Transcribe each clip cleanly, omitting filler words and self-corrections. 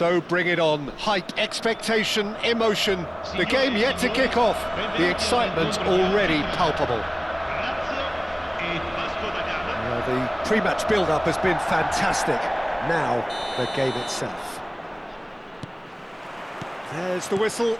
So bring it on. Hype, expectation, emotion. The game yet to kick off. The excitement already palpable. The pre-match build-up has been fantastic. Now, the game itself. There's the whistle.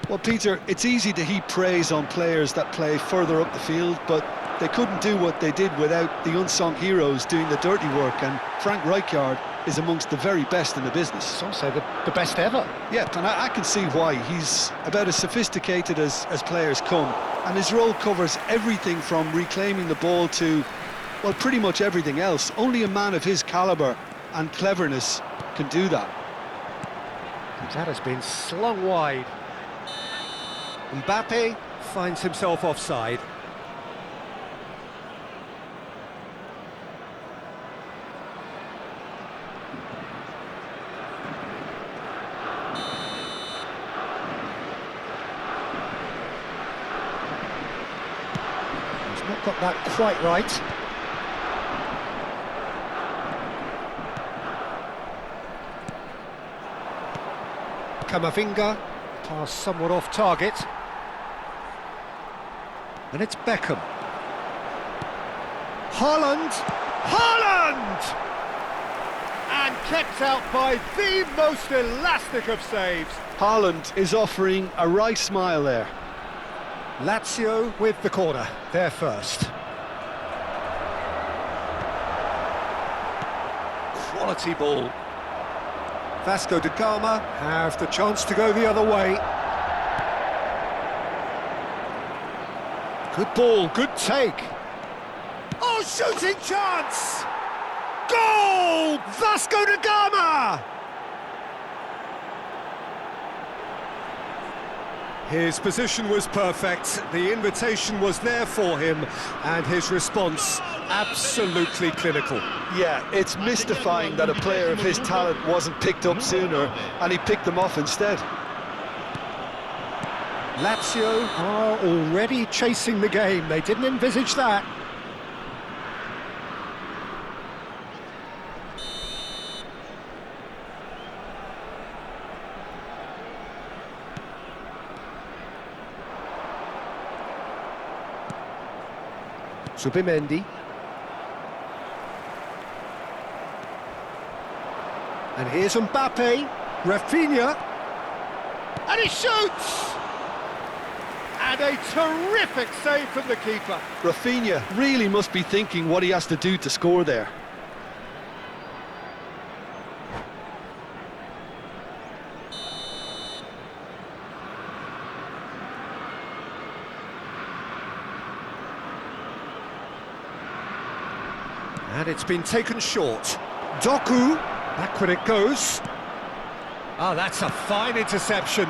Well, Peter, it's easy to heap praise on players that play further up the field, but they couldn't do what they did without the unsung heroes doing the dirty work, and Frank Rijkaard is amongst the very best in the business. Some say the best ever. Yeah, and I can see why. He's about as sophisticated as players come, and his role covers everything from reclaiming the ball to, well, pretty much everything else. Only a man of his calibre and cleverness can do that. That has been slung wide. Mbappe finds himself offside. He's not got that quite right. Camavinga, pass somewhat off target. And it's Beckham. Haaland! Haaland! And kept out by the most elastic of saves. Haaland is offering a wry smile there. Lazio with the corner, they're first. Quality ball. Vasco da Gama have the chance to go the other way. Good ball, good take. Oh, shooting chance! Goal! Vasco da Gama! His position was perfect, the invitation was there for him, and his response absolutely clinical. Yeah, it's mystifying that a player of his talent wasn't picked up sooner, and he picked them off instead. Lazio are already chasing the game. They didn't envisage that. Zubimendi. And here's Mbappe. Rafinha. And he shoots! And a terrific save from the keeper. Rafinha really must be thinking what he has to do to score there. And it's been taken short. Doku, backward it goes. Oh, that's a fine interception.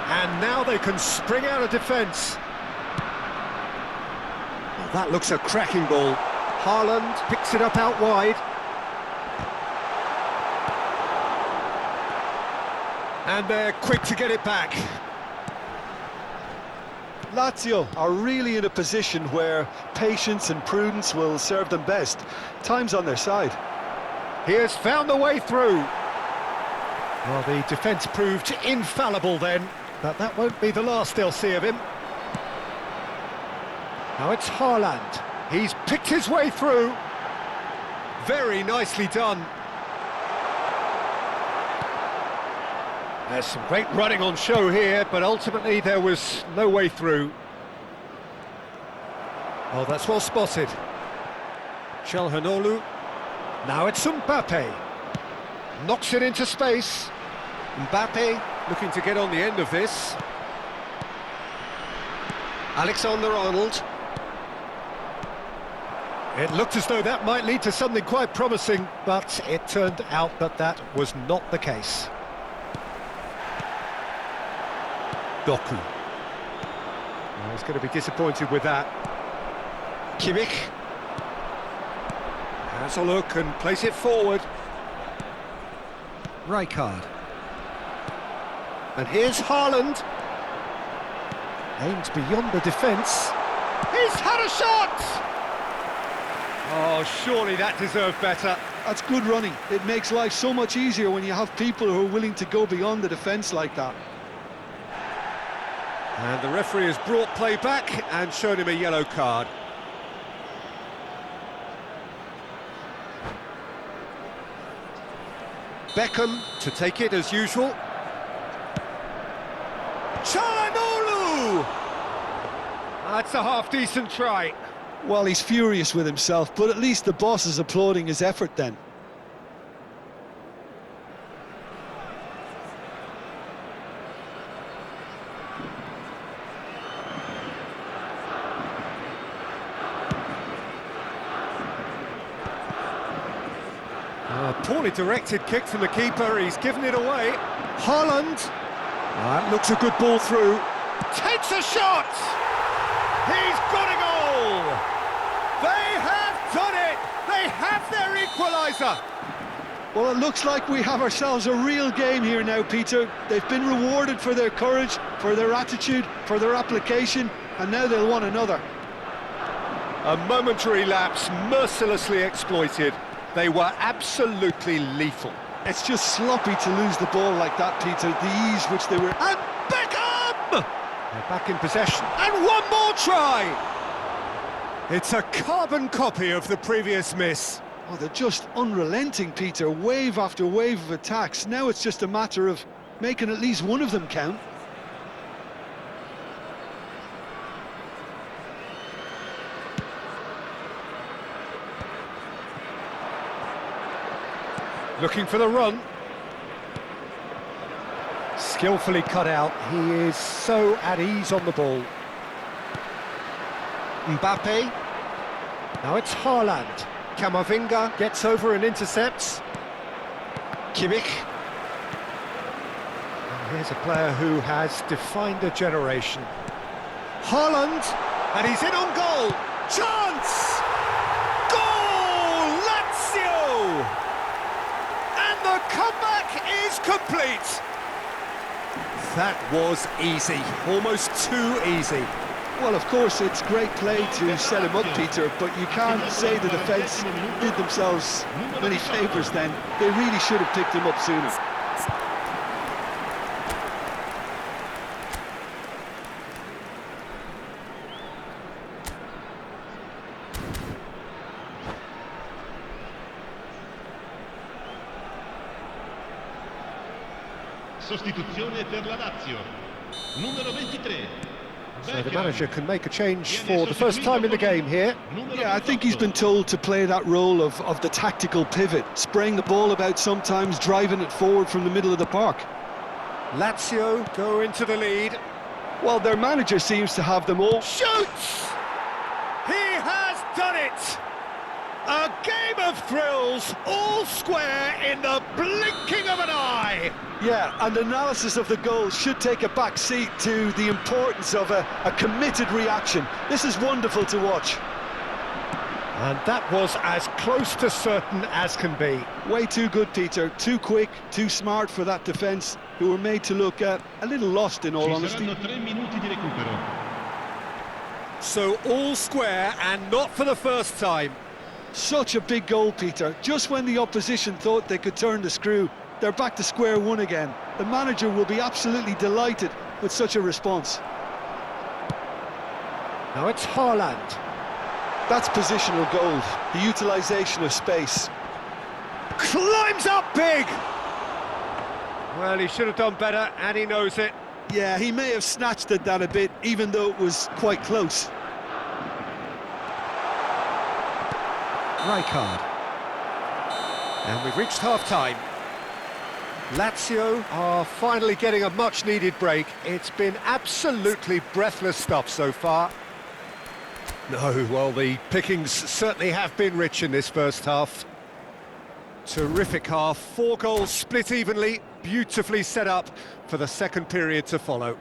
And now they can spring out of defence. Well, that looks a cracking ball. Haaland picks it up out wide. And they're quick to get it back. Lazio are really in a position where patience and prudence will serve them best. Time's on their side. He has found the way through. Well, the defence proved infallible then, but that won't be the last they'll see of him. Now it's Haaland. He's picked his way through. Very nicely done. There's some great running on show here, but ultimately there was no way through. Oh, that's well spotted. Çalhanoğlu. Now it's Mbappe. Knocks it into space. Mbappe looking to get on the end of this. Alexander-Arnold. It looked as though that might lead to something quite promising, but it turned out that that was not the case. Doku. I was going to be disappointed with that. Kimmich. Has a look and plays it forward. Rijkaard. And here's Haaland. Aims beyond the defence. He's had a shot! Oh, surely that deserved better. That's good running. It makes life so much easier when you have people who are willing to go beyond the defence like that. And the referee has brought play back and shown him a yellow card. Beckham to take it as usual. Çalhanoğlu! That's a half-decent try. Well, he's furious with himself, but at least the boss is applauding his effort then. Poorly directed kick from the keeper, he's given it away. Haaland. That looks a good ball through. Takes a shot! He's got a goal! They have done it! They have their equaliser! Well, it looks like we have ourselves a real game here now, Peter. They've been rewarded for their courage, for their attitude, for their application, and now they'll want another. A momentary lapse mercilessly exploited. They were absolutely lethal. It's just sloppy to lose the ball like that, Peter. The ease which they were... And Beckham! They're back in possession. And one more try! It's a carbon copy of the previous miss. Oh, they're just unrelenting, Peter. Wave after wave of attacks. Now it's just a matter of making at least one of them count. Looking for the run. Skillfully cut out. He is so at ease on the ball. Mbappe. Now it's Haaland. Camavinga gets over and intercepts. Kimmich. And here's a player who has defined a generation. Haaland. And he's in on goal. Chance! Goal! Lazio! The comeback is complete. That was easy, almost too easy. Well, of course, it's great play to set him up, Peter, but you can't say the defence did themselves many favours then. They really should have picked him up sooner. Sostituzione per la Lazio. Numero 23. So the manager can make a change for the first time in the game here. Yeah, I think he's been told to play that role of the tactical pivot, spraying the ball about sometimes, driving it forward from the middle of the park. Lazio go into the lead. Well, their manager seems to have them all. Shoots! He has done it! A game of thrills, all square in the blinking of an eye! Yeah, and analysis of the goal should take a back seat to the importance of a committed reaction. This is wonderful to watch. And that was as close to certain as can be. Way too good, Peter. Too quick, too smart for that defence, who were made to look a little lost, in all honesty. 3 minuti di recupero. So all square, and not for the first time. Such a big goal, Peter. Just when the opposition thought they could turn the screw, they're back to square one again. The manager will be absolutely delighted with such a response. Now it's Haaland. That's positional goal, the utilisation of space. Climbs up big! Well, he should have done better, and he knows it. Yeah, he may have snatched at that a bit, even though it was quite close. Rijkaard. And we've reached half-time. Lazio are finally getting a much-needed break. It's been absolutely breathless stuff so far. No, well, the pickings certainly have been rich in this first half. Terrific half, 4 goals split evenly, beautifully set up for the second period to follow.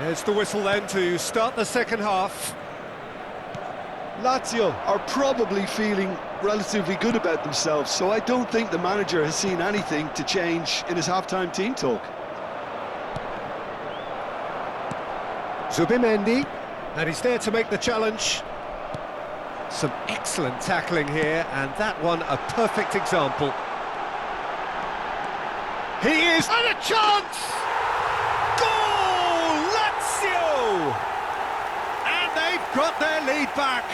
There's the whistle then to start the second half. Lazio are probably feeling relatively good about themselves, so I don't think the manager has seen anything to change in his half-time team talk. Zubimendi, and he's there to make the challenge. Some excellent tackling here, and that one a perfect example. He is, and a chance! Goal! Lazio! And they've got their lead back.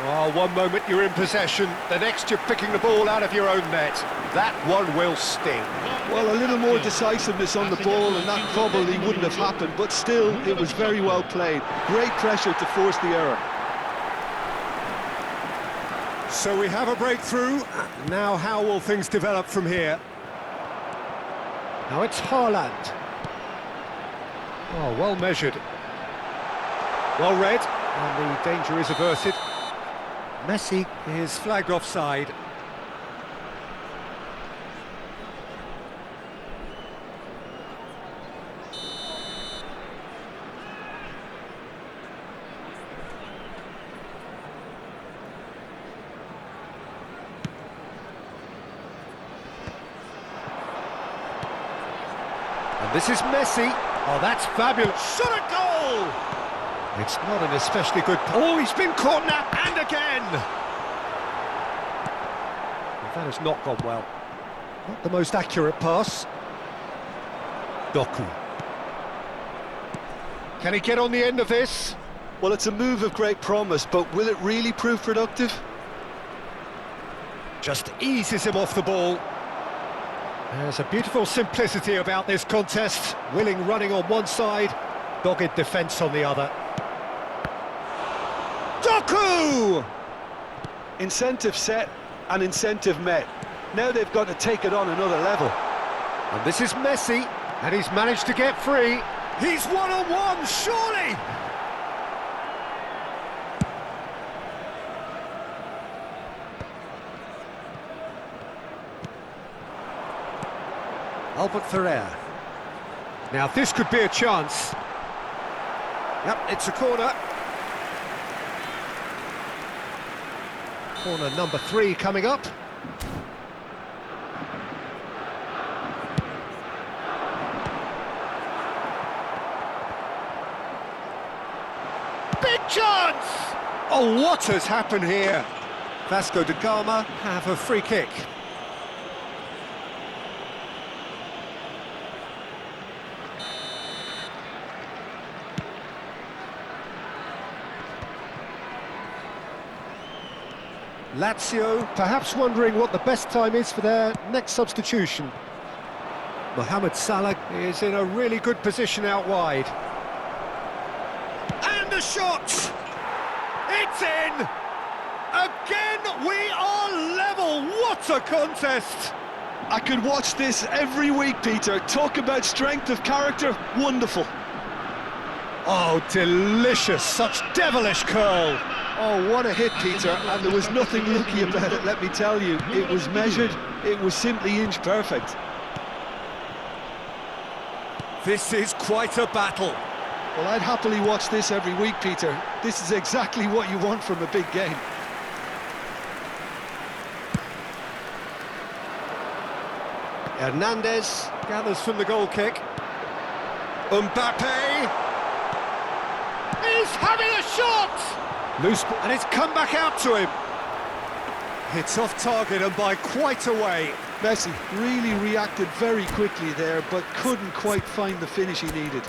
Oh, one moment you're in possession, the next you're picking the ball out of your own net. That one will sting. Well, a little more decisiveness on the ball and that probably wouldn't have happened, but still, it was very well played. Great pressure to force the error. So we have a breakthrough. Now how will things develop from here? Now it's Haaland. Oh, well measured. Well read, and the danger is averted. Messi is flagged offside. And this is Messi. Oh, that's fabulous. Shot a goal! It's not an especially good... Oh, he's been caught now, and again! Well, that has not gone well. Not the most accurate pass. Doku. Can he get on the end of this? Well, it's a move of great promise, but will it really prove productive? Just eases him off the ball. There's a beautiful simplicity about this contest. Willing running on one side, dogged defence on the other. Doku! Incentive set and incentive met. Now they've got to take it on another level. And this is Messi, and he's managed to get free. He's one-on-one, surely! Albert Ferrer. Now this could be a chance. Yep, it's a corner. Corner number 3 coming up. Big chance! Oh, what has happened here? Vasco da Gama have a free kick. Lazio perhaps wondering what the best time is for their next substitution. Mohamed Salah is in a really good position out wide. And the shot! It's in! Again, we are level! What a contest! I could watch this every week, Peter. Talk about strength of character, wonderful. Oh, delicious, such devilish curl. Oh, what a hit, Peter, and there was nothing lucky about it, let me tell you. It was measured, it was simply inch perfect. This is quite a battle. Well, I'd happily watch this every week, Peter. This is exactly what you want from a big game. Hernandez gathers from the goal kick. Mbappe is having a shot! Loose ball, and it's come back out to him. It's off target and by quite a way. Messi really reacted very quickly there, but couldn't quite find the finish he needed.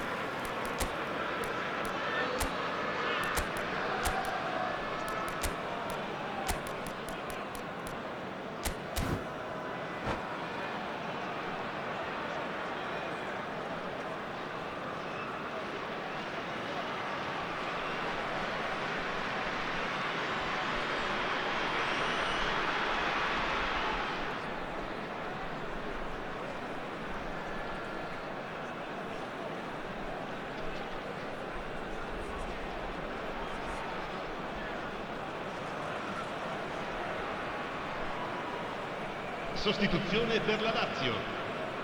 Sostituzione per la Lazio.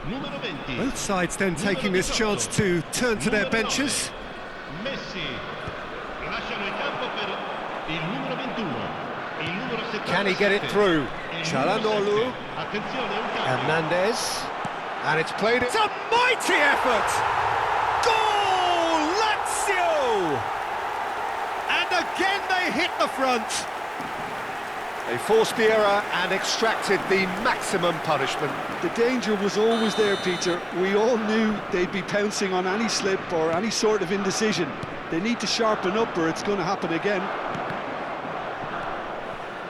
Numero 20. Both sides then taking this chance to turn to their benches. Messi. Lasciano il campo per il numero 21. Il numero 77. Can he get it through? Çalhanoğlu. Attenzione, un cambio. Hernandez. And it's played. It's a mighty effort! Goal! And again they hit the front. They forced the error and extracted the maximum punishment. The danger was always there, Peter. We all knew they'd be pouncing on any slip or any sort of indecision. They need to sharpen up or it's going to happen again.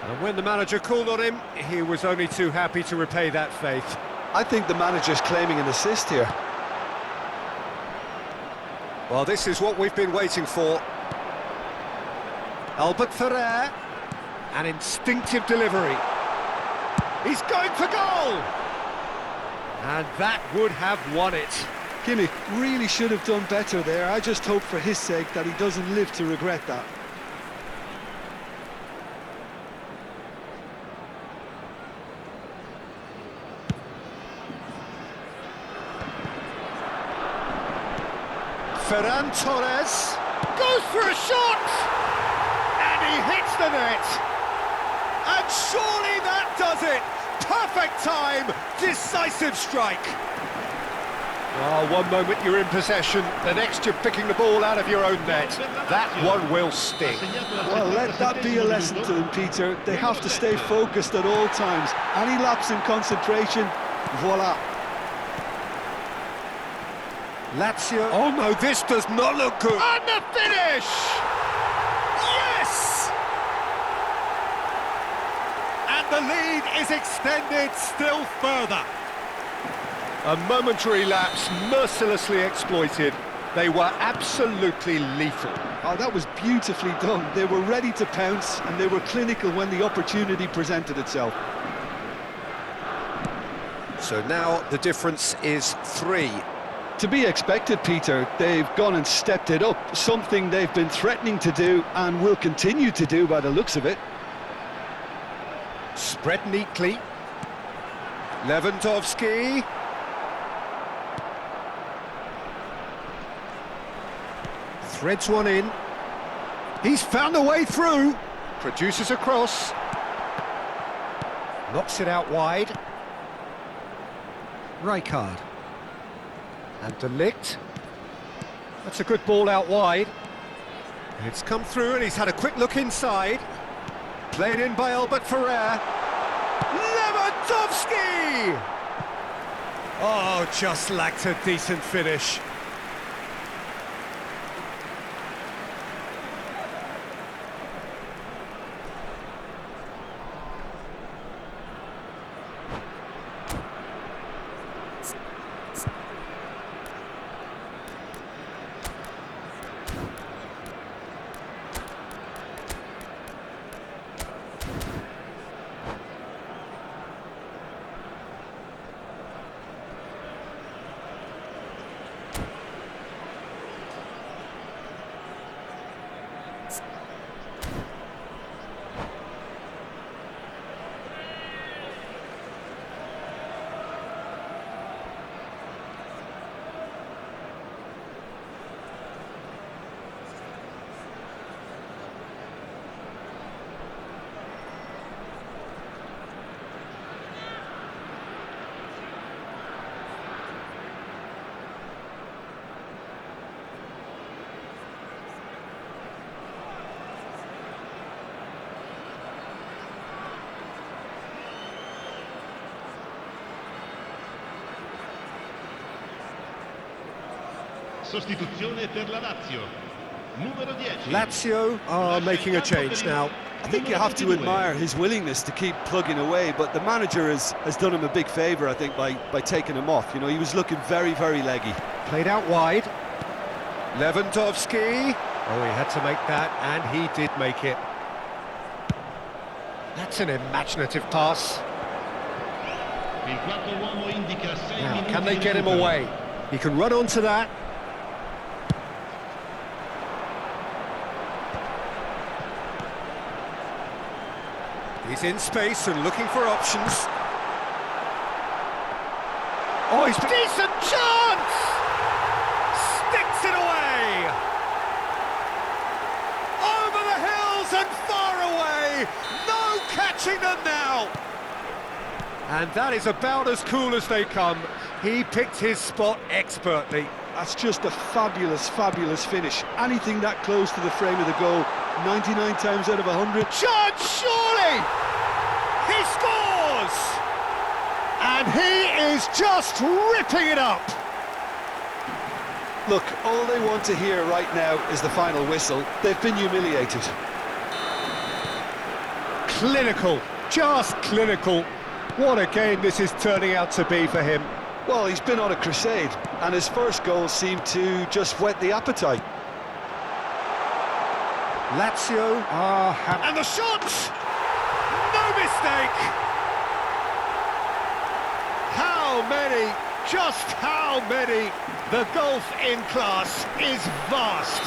And when the manager called on him, he was only too happy to repay that faith. I think the manager's claiming an assist here. Well, this is what we've been waiting for. Albert Ferrer, an instinctive delivery. He's going for goal! And that would have won it. Kimmich really should have done better there. I just hope for his sake that he doesn't live to regret that. Ferran Torres goes for a shot! And he hits the net! And surely that does it! Perfect time, decisive strike! Oh, one moment you're in possession, the next you're picking the ball out of your own net. That one will sting. Well, let that be a lesson to them, Peter. They have to stay focused at all times. Any lapse in concentration, voila. Lazio. Oh no, this does not look good. And the finish! Yes! And the lead is extended still further. A momentary lapse mercilessly exploited. They were absolutely lethal. Oh, that was beautifully done. They were ready to pounce and they were clinical when the opportunity presented itself. So now the difference is 3. To be expected, Peter. They've gone and stepped it up, something they've been threatening to do and will continue to do by the looks of it. Spread neatly. Lewandowski. Threads one in. He's found a way through. Produces a cross. Knocks it out wide. Rijkaard. And De Ligt. That's a good ball out wide. It's come through and he's had a quick look inside. Played in by Albert Ferrer. Lewandowski! Oh, just lacked a decent finish. Sostituzione per la Lazio. Numero 10. Lazio are making a change now. I think you have to admire his willingness to keep plugging away, but the manager has done him a big favour, I think, by taking him off. You know, he was looking very, very leggy. Played out wide. Lewandowski. Oh, he had to make that, and he did make it. That's an imaginative pass. Il quarto uomo indica 6 Now, minuti can they di get him recupero. away? He can run onto that. He's in space and looking for options. Oh, he's decent chance! Sticks it away! Over the hills and far away! No catching them now! And that is about as cool as they come. He picked his spot expertly. That's just a fabulous, fabulous finish. Anything that close to the frame of the goal, 99 times out of 100. Chance, surely! He scores! And he is just ripping it up! Look, all they want to hear right now is the final whistle. They've been humiliated. Clinical, just clinical. What a game this is turning out to be for him. Well, he's been on a crusade, and his first goal seemed to just whet the appetite. Lazio are... And the shot! No mistake! How many? Just how many? The gulf in class is vast.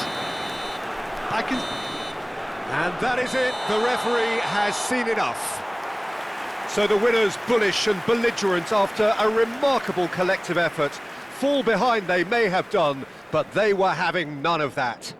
And that is it. The referee has seen enough. So the winners, bullish and belligerent after a remarkable collective effort. Fall behind they may have done, but they were having none of that.